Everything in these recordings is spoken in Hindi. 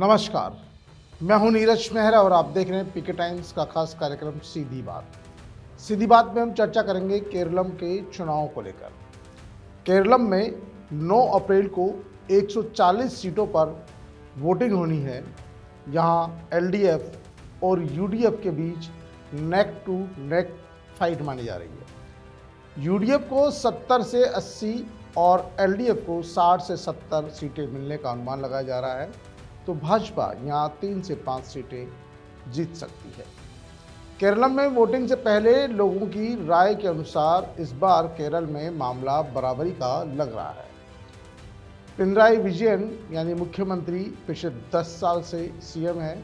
नमस्कार, मैं हूं नीरज मेहरा और आप देख रहे हैं पीके टाइम्स का खास कार्यक्रम सीधी बात। सीधी बात में हम चर्चा करेंगे केरलम के चुनाव को लेकर। केरलम में 9 अप्रैल को 140 सीटों पर वोटिंग होनी है। यहां एलडीएफ और यूडीएफ के बीच नेक टू नेक फाइट मानी जा रही है। यूडीएफ को 70 से 80 और एलडीएफ को 60 से 70 सीटें मिलने का अनुमान लगाया जा रहा है, तो भाजपा यहां 3 से 5 सीटें जीत सकती है। केरलम में वोटिंग से पहले लोगों की राय के अनुसार इस बार केरल में मामला बराबरी का लग रहा है। पिनराई विजयन यानी मुख्यमंत्री पिछले 10 साल से सीएम है,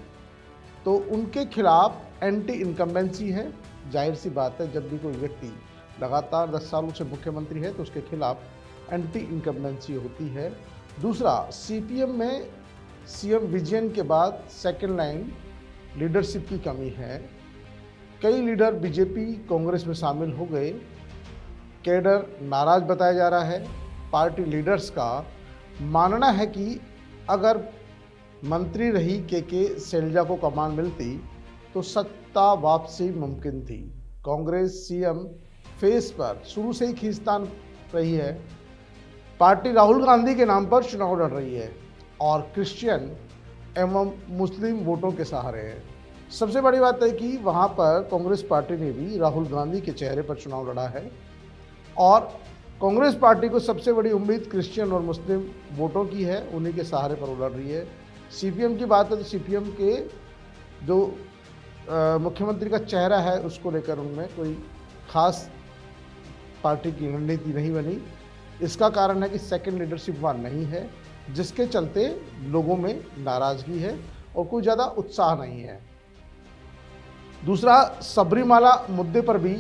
तो उनके खिलाफ एंटी इनकम्बेंसी है। जाहिर सी बात है, जब भी कोई व्यक्ति लगातार 10 सालों से मुख्यमंत्री है तो उसके खिलाफ एंटी इनकम्बेंसी होती है। दूसरा, सीपीएम में सीएम विजयन के बाद सेकेंड लाइन लीडरशिप की कमी है। कई लीडर बीजेपी कांग्रेस में शामिल हो गए। कैडर नाराज बताया जा रहा है। पार्टी लीडर्स का मानना है कि अगर मंत्री रही के शैलजा को कमान मिलती तो सत्ता वापसी मुमकिन थी। कांग्रेस सीएम फेस पर शुरू से ही खींचतान रही है। पार्टी राहुल गांधी के नाम पर चुनाव लड़ रही है और क्रिश्चियन एवं मुस्लिम वोटों के सहारे है। सबसे बड़ी बात है कि वहाँ पर कांग्रेस पार्टी ने भी राहुल गांधी के चेहरे पर चुनाव लड़ा है और कांग्रेस पार्टी को सबसे बड़ी उम्मीद क्रिश्चियन और मुस्लिम वोटों की है, उन्हीं के सहारे पर वो लड़ रही है। सीपीएम की बात है तो सीपीएम के जो मुख्यमंत्री का चेहरा है उसको लेकर उनमें कोई खास पार्टी की रणनीति नहीं बनी। इसका कारण है कि सेकेंड लीडरशिप वहाँ नहीं है, जिसके चलते लोगों में नाराजगी है और कोई ज़्यादा उत्साह नहीं है। दूसरा, सबरीमाला मुद्दे पर भी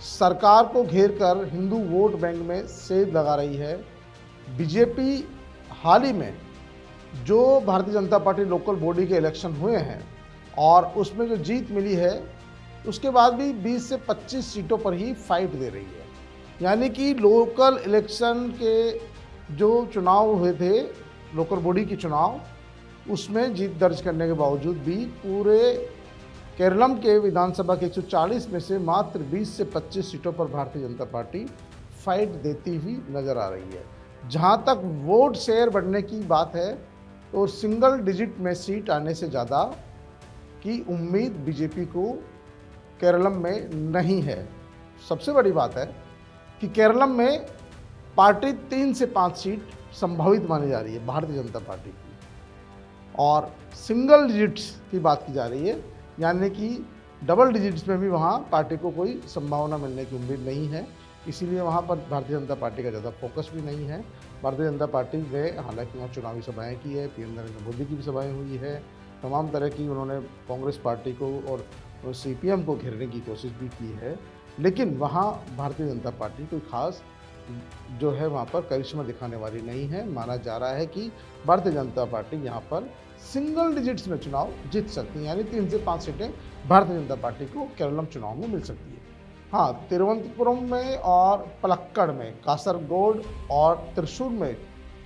सरकार को घेर कर हिंदू वोट बैंक में सेंध लगा रही है। बीजेपी हाल ही में जो Bharatiya Janata party local body के इलेक्शन हुए हैं और उसमें जो जीत मिली है उसके बाद भी 20 से 25 सीटों पर ही फाइट दे रही है। यानी कि लोकल इलेक्शन के जो चुनाव हुए थे, लोकल बॉडी के चुनाव, उसमें जीत दर्ज करने के बावजूद भी पूरे केरलम के विधानसभा के 140 में से मात्र 20 से 25 सीटों पर भारतीय जनता पार्टी फाइट देती हुई नजर आ रही है। जहां तक वोट शेयर बढ़ने की बात है तो सिंगल डिजिट में सीट आने से ज़्यादा की उम्मीद बीजेपी को केरलम में नहीं है। सबसे बड़ी बात है कि केरलम में पार्टी 3 से 5 सीट संभावित मानी जा रही है भारतीय जनता पार्टी की, और सिंगल डिजिट्स की बात की जा रही है, यानी कि डबल डिजिट्स में भी वहाँ पार्टी को कोई संभावना मिलने की उम्मीद नहीं है। इसीलिए वहाँ पर भारतीय जनता पार्टी का ज़्यादा फोकस भी नहीं है। भारतीय जनता पार्टी ने हालांकि वहाँ चुनावी सभाएँ की है, पीएम नरेंद्र मोदी की भी सभाएँ हुई है, तमाम तरह की उन्होंने कांग्रेस पार्टी को और सीपीएम को घेरने की कोशिश भी की है, लेकिन वहाँ भारतीय जनता पार्टी कोई खास जो है वहाँ पर करिश्मा दिखाने वाली नहीं है। माना जा रहा है कि भारतीय जनता पार्टी यहाँ पर सिंगल डिजिट्स में चुनाव जीत सकती है, यानी 3 से 5 सीटें भारतीय जनता पार्टी को केरलम चुनाव में मिल सकती है। हाँ, तिरुवनंतपुरम में और पलक्कड़ में, कासरगोड और त्रिशूर में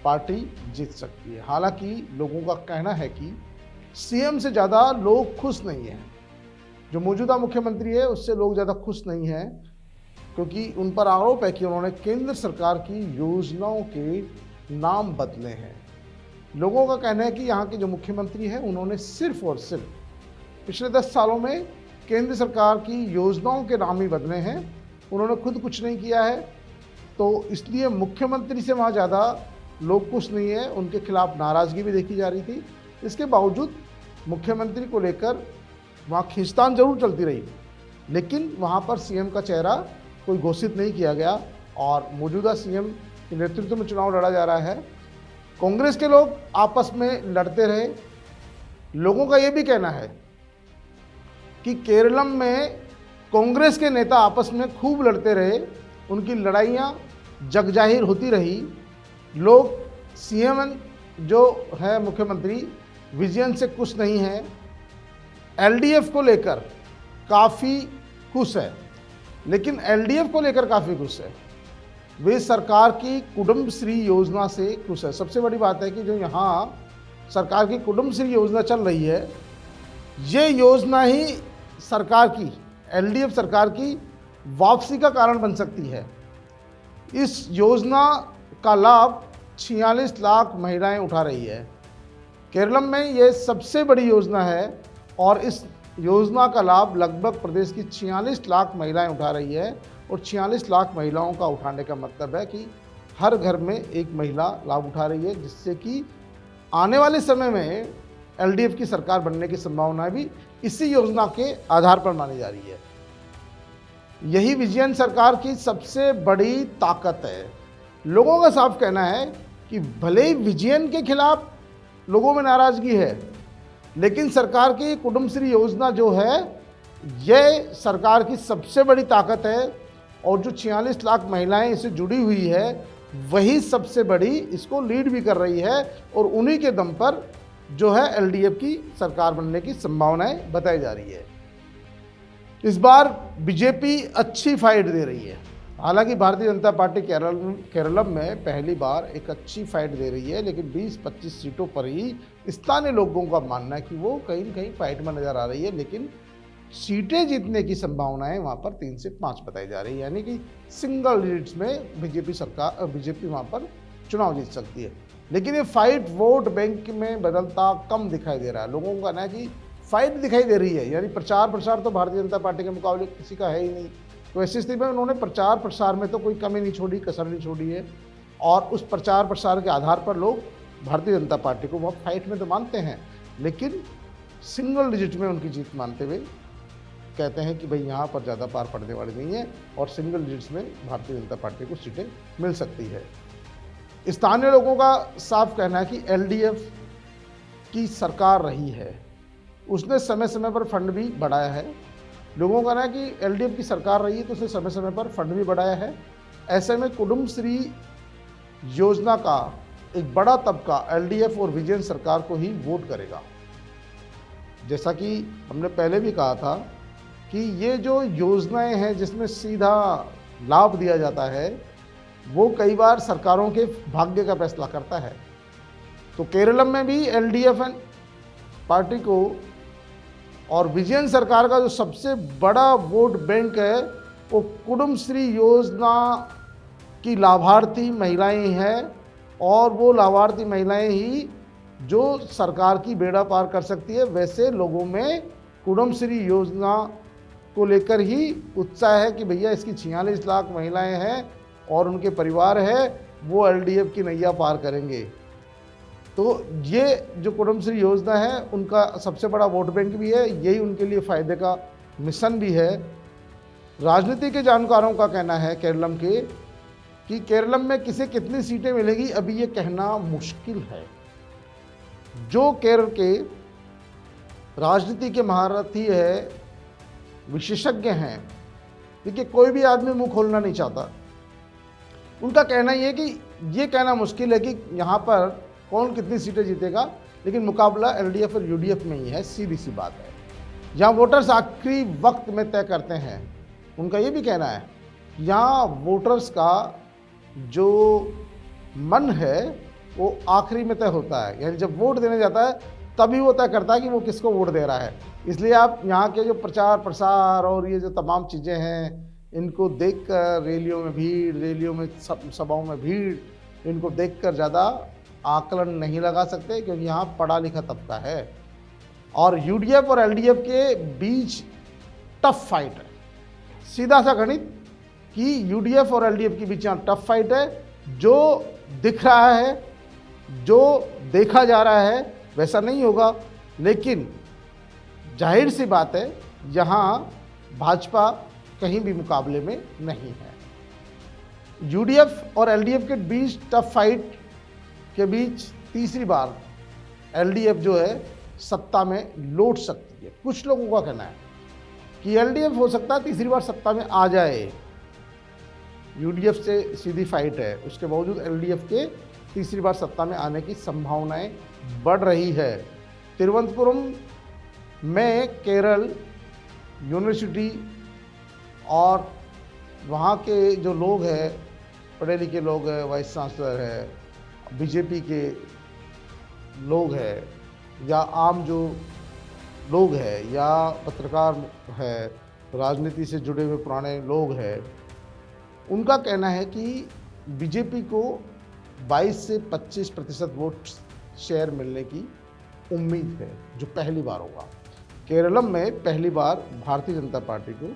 पार्टी जीत सकती है। हालांकि लोगों का कहना है कि सीएम से ज़्यादा लोग खुश नहीं हैं। जो मौजूदा मुख्यमंत्री है उससे लोग ज़्यादा खुश नहीं हैं, क्योंकि उन पर आरोप है कि उन्होंने केंद्र सरकार की योजनाओं के नाम बदले हैं। लोगों का कहना है कि यहाँ के जो मुख्यमंत्री हैं उन्होंने सिर्फ और सिर्फ पिछले 10 सालों में केंद्र सरकार की योजनाओं के नाम ही बदले हैं, उन्होंने खुद कुछ नहीं किया है। तो इसलिए मुख्यमंत्री से वहाँ ज़्यादा लोग खुश नहीं है, उनके खिलाफ नाराज़गी भी देखी जा रही थी। इसके बावजूद मुख्यमंत्री को लेकर वहाँ खींचतान जरूर चलती रही, लेकिन वहाँ पर सीएम का चेहरा कोई घोषित नहीं किया गया और मौजूदा सीएम के नेतृत्व में चुनाव लड़ा जा रहा है। कांग्रेस के लोग आपस में लड़ते रहे। लोगों का ये भी कहना है कि केरलम में कांग्रेस के नेता आपस में खूब लड़ते रहे, उनकी लड़ाइयाँ जगजाहिर होती रही। लोग सीएम जो है मुख्यमंत्री विजयन से खुश नहीं है। एलडीएफ को लेकर काफ़ी खुश है, लेकिन एलडीएफ को लेकर काफ़ी खुश है। वे सरकार की कुटुंबश्री योजना से खुश है। सबसे बड़ी बात है कि जो यहाँ सरकार की कुटुंबश्री योजना चल रही है, ये योजना ही सरकार की, एलडीएफ सरकार की वापसी का कारण बन सकती है। इस योजना का लाभ 46 लाख महिलाएं उठा रही है। केरलम में ये सबसे बड़ी योजना है और इस योजना का लाभ लगभग प्रदेश की 46 लाख महिलाएं उठा रही है। और 46 लाख महिलाओं का उठाने का मतलब है कि हर घर में एक महिला लाभ उठा रही है, जिससे कि आने वाले समय में एलडीएफ की सरकार बनने की संभावना भी इसी योजना के आधार पर मानी जा रही है। यही विजयन सरकार की सबसे बड़ी ताकत है। लोगों का साफ कहना है कि भले ही विजयन के खिलाफ लोगों में नाराजगी है, लेकिन सरकार की कुटुंबश्री योजना जो है, यह सरकार की सबसे बड़ी ताकत है। और जो 46 लाख महिलाएं इससे जुड़ी हुई है, वही सबसे बड़ी इसको लीड भी कर रही है। और उन्हीं के दम पर जो है एलडीएफ की सरकार बनने की संभावनाएं बताई जा रही है। इस बार बीजेपी अच्छी फाइट दे रही है। हालांकि भारतीय जनता पार्टी केरलम में पहली बार एक अच्छी फाइट दे रही है, लेकिन 20-25 सीटों पर ही स्थानीय लोगों का मानना है कि वो कहीं न कहीं फाइट में नजर आ रही है। लेकिन सीटें जीतने की संभावनाएं वहां पर 3 से 5 बताई जा रही है, यानी कि सिंगल डिजिट्स में बीजेपी वहां पर चुनाव जीत सकती है। लेकिन ये फाइट वोट बैंक में बदलता कम दिखाई दे रहा है। लोगों का कहना है कि फाइट दिखाई दे रही है, यानी प्रचार प्रसार तो भारतीय जनता पार्टी के मुकाबले किसी का है ही नहीं। तो ऐसी स्थिति में उन्होंने प्रचार प्रसार में तो कोई कमी नहीं छोड़ी, कसर नहीं छोड़ी है। और उस प्रचार प्रसार के आधार पर लोग भारतीय जनता पार्टी को बहुत फाइट में तो मानते हैं, लेकिन सिंगल डिजिट में उनकी जीत मानते हुए कहते हैं कि भाई यहाँ पर ज़्यादा पार पड़ने वाली नहीं है और सिंगल डिजिट्स में भारतीय जनता पार्टी को सीटें मिल सकती है। स्थानीय लोगों का साफ कहना है कि एलडीएफ की सरकार रही है, उसने समय समय पर फंड भी बढ़ाया है। लोगों का कहना है कि एलडीएफ की सरकार रही है तो उसने समय समय पर फंड भी बढ़ाया है। ऐसे में कुटुंबश्री योजना का एक बड़ा तबका एलडीएफ और विजयन सरकार को ही वोट करेगा। जैसा कि हमने पहले भी कहा था कि ये जो योजनाएं हैं जिसमें सीधा लाभ दिया जाता है, वो कई बार सरकारों के भाग्य का फैसला करता है। तो केरलम में भी एलडीएफ पार्टी को और विजयन सरकार का जो सबसे बड़ा वोट बैंक है, वो कुटुंबश्री योजना की लाभार्थी महिलाएं हैं। और वो लाभार्थी महिलाएं ही जो सरकार की बेड़ा पार कर सकती है। वैसे लोगों में कुटुंबश्री योजना को लेकर ही उत्साह है कि भैया इसकी 46 लाख महिलाएं हैं और उनके परिवार है, वो एलडीएफ की नैया पार करेंगे। तो ये जो कुटुंबश्री योजना है, उनका सबसे बड़ा वोट बैंक भी है, यही उनके लिए फ़ायदे का मिशन भी है। राजनीति के जानकारों का कहना है केरलम के कि केरलम में किसे कितनी सीटें मिलेगी अभी ये कहना मुश्किल है। जो केरल के राजनीति के महारथी है, विशेषज्ञ हैं, देखिए कोई भी आदमी मुंह खोलना नहीं चाहता। उनका कहना ये है कि ये कहना मुश्किल है कि यहाँ पर कौन कितनी सीटें जीतेगा, लेकिन मुकाबला एलडीएफ और यूडीएफ में ही है, सीधी सी बात है। यहाँ वोटर्स आखिरी वक्त में तय करते हैं। उनका ये भी कहना है यहाँ वोटर्स का जो मन है वो आखिरी में तय होता है, यानी जब वोट देने जाता है तभी वो तय करता है कि वो किसको वोट दे रहा है। इसलिए आप यहाँ के जो प्रचार प्रसार और ये जो तमाम चीज़ें हैं, इनको देखकर रैलियों में भीड़, रैलियों में सभाओं में भीड़, इनको देखकर ज़्यादा आकलन नहीं लगा सकते, क्योंकि यहाँ पढ़ा लिखा तबका है। और यूडीएफ और एलडीएफ के बीच टफ फाइट है। सीधा सा गणित कि यूडीएफ और एलडीएफ के बीच यहाँ टफ फाइट है। जो दिख रहा है, जो देखा जा रहा है वैसा नहीं होगा, लेकिन जाहिर सी बात है यहाँ भाजपा कहीं भी मुकाबले में नहीं है। यूडीएफ और एलडीएफ के बीच टफ फाइट के बीच तीसरी बार एलडीएफ जो है सत्ता में लौट सकती है। कुछ लोगों का कहना है कि एलडीएफ हो सकता है तीसरी बार सत्ता में आ जाए। यूडीएफ से सीधी फाइट है, उसके बावजूद एलडीएफ के तीसरी बार सत्ता में आने की संभावनाएं बढ़ रही है। तिरुवनंतपुरम में केरल यूनिवर्सिटी और वहाँ के जो लोग हैं, पढ़े लिखे लोग हैं, वाइस चांसलर है, बीजेपी के लोग हैं या आम जो लोग हैं या पत्रकार है, राजनीति से जुड़े हुए पुराने लोग हैं, उनका कहना है कि बीजेपी को 22 से 25% वोट शेयर मिलने की उम्मीद है, जो पहली बार होगा। केरलम में पहली बार भारतीय जनता पार्टी को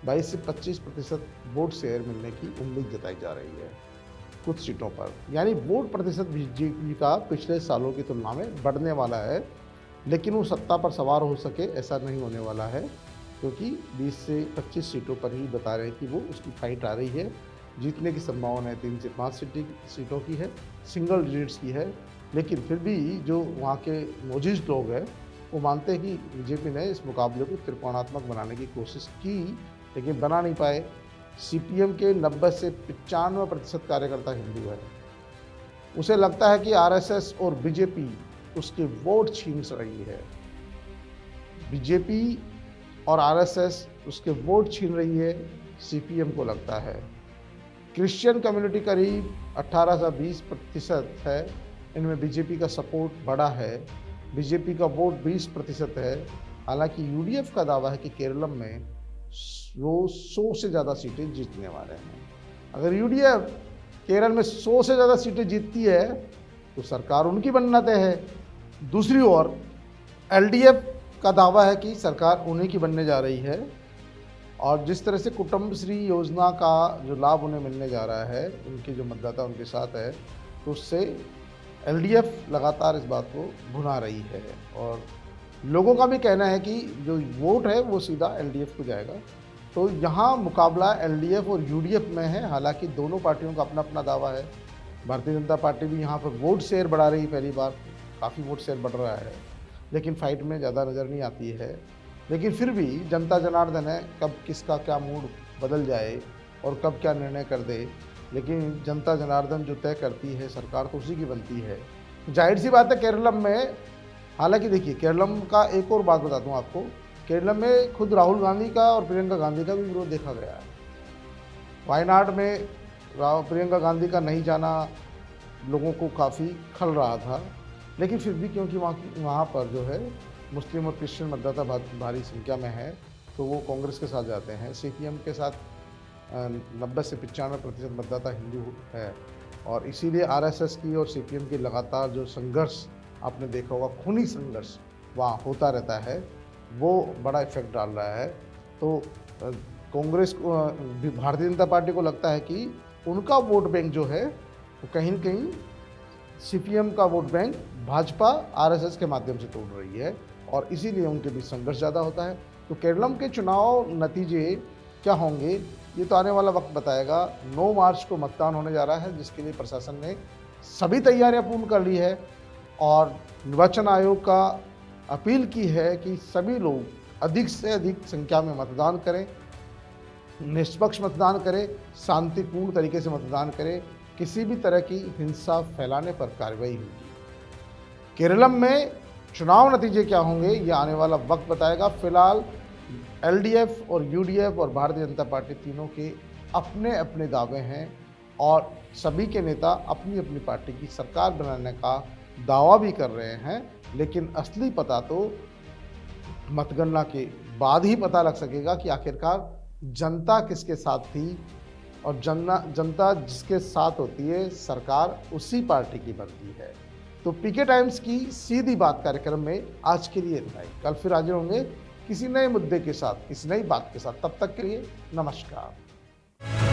22 से 25% वोट शेयर मिलने की उम्मीद जताई जा रही है कुछ सीटों पर, यानी वोट प्रतिशत बीजेपी का पिछले सालों की तुलना में बढ़ने वाला है। लेकिन वो सत्ता पर सवार हो सके ऐसा नहीं होने वाला है, क्योंकि 20 से 25 सीटों पर ही बता रहे हैं कि वो उसकी फाइट आ रही है। जीतने की संभावना है 3 से 5 सीटों की है, सिंगल डिजिट्स की है। लेकिन फिर भी जो वहाँ के मोजिज लोग हैं वो मानते हैं कि बीजेपी ने इस मुकाबले को त्रिकोणात्मक बनाने की कोशिश की, लेकिन बना नहीं पाए। सीपीएम के 90 से 95% कार्यकर्ता हिंदू हैं। उसे लगता है कि आरएसएस और बीजेपी उसके वोट छीन रही है। बीजेपी और आरएसएस उसके वोट छीन रही है, सीपीएम को लगता है। क्रिश्चियन कम्युनिटी करीब 18 से 20% है, इनमें बीजेपी का सपोर्ट बड़ा है। बीजेपी का वोट 20% है। हालांकि यूडीएफ का दावा है कि केरलम में वो 100 से ज़्यादा सीटें जीतने वाले हैं। अगर यूडीएफ केरल में 100 से ज़्यादा सीटें जीतती है तो सरकार उनकी बनना तय है। दूसरी ओर एलडीएफ का दावा है कि सरकार उन्हीं की बनने जा रही है, और जिस तरह से कुटुंबश्री योजना का जो लाभ उन्हें मिलने जा रहा है, उनके जो मतदाता उनके साथ है, तो उससे एलडीएफ लगातार इस बात को भुना रही है। और लोगों का भी कहना है कि जो वोट है वो सीधा एलडीएफ को जाएगा। तो यहाँ मुकाबला एलडीएफ और यूडीएफ में है। हालांकि दोनों पार्टियों का अपना अपना दावा है। भारतीय जनता पार्टी भी यहाँ पर वोट शेयर बढ़ा रही है, पहली बार काफ़ी वोट शेयर बढ़ रहा है, लेकिन फाइट में ज़्यादा नज़र नहीं आती है। लेकिन फिर भी जनता जनार्दन है, कब किसका क्या मूड बदल जाए और कब क्या निर्णय कर दे, लेकिन जनता जनार्दन जो तय करती है सरकार तो उसी की बनती है। जाहिर सी बात है केरलम में, हालांकि देखिए केरलम का एक और बात बताता हूँ आपको, केरलम में खुद राहुल गांधी का और प्रियंका गांधी का भी विरोध देखा गया है। वायनाड में प्रियंका गांधी का नहीं जाना लोगों को काफ़ी खल रहा था, लेकिन फिर भी क्योंकि वहाँ पर जो है मुस्लिम और क्रिश्चियन मतदाता भारी संख्या में है, तो वो कांग्रेस के साथ जाते हैं। सीपीएम के साथ 90 से 95% मतदाता हिंदू है, और इसीलिए आरएसएस की और सीपीएम की लगातार जो संघर्ष आपने देखा होगा, खूनी संघर्ष वहाँ होता रहता है, वो बड़ा इफेक्ट डाल रहा है। तो कांग्रेस को, भारतीय जनता पार्टी को लगता है कि उनका वोट बैंक जो है वो कहीं न कहीं सीपीएम का वोट बैंक भाजपा आरएसएस के माध्यम से तोड़ रही है, और इसीलिए उनके बीच संघर्ष ज़्यादा होता है। तो केरलम के चुनाव नतीजे क्या होंगे ये तो आने वाला वक्त बताएगा। 9 मार्च को मतदान होने जा रहा है, जिसके लिए प्रशासन ने सभी तैयारियां पूर्ण कर ली है, और निर्वाचन आयोग का अपील की है कि सभी लोग अधिक से अधिक संख्या में मतदान करें, निष्पक्ष मतदान करें, शांतिपूर्ण तरीके से मतदान करें, किसी भी तरह की हिंसा फैलाने पर कार्रवाई होगी। केरलम में चुनाव नतीजे क्या होंगे ये आने वाला वक्त बताएगा। फिलहाल एलडीएफ और यूडीएफ और भारतीय जनता पार्टी तीनों के अपने अपने दावे हैं, और सभी के नेता अपनी अपनी पार्टी की सरकार बनाने का दावा भी कर रहे हैं। लेकिन असली पता तो मतगणना के बाद ही पता लग सकेगा कि आखिरकार जनता किसके साथ थी, और जनता जिसके साथ होती है सरकार उसी पार्टी की बनती है। तो पीके टाइम्स की सीधी बात कार्यक्रम में आज के लिए इतना ही। कल फिर हाजिर होंगे किसी नए मुद्दे के साथ, किसी नई बात के साथ। तब तक के लिए नमस्कार।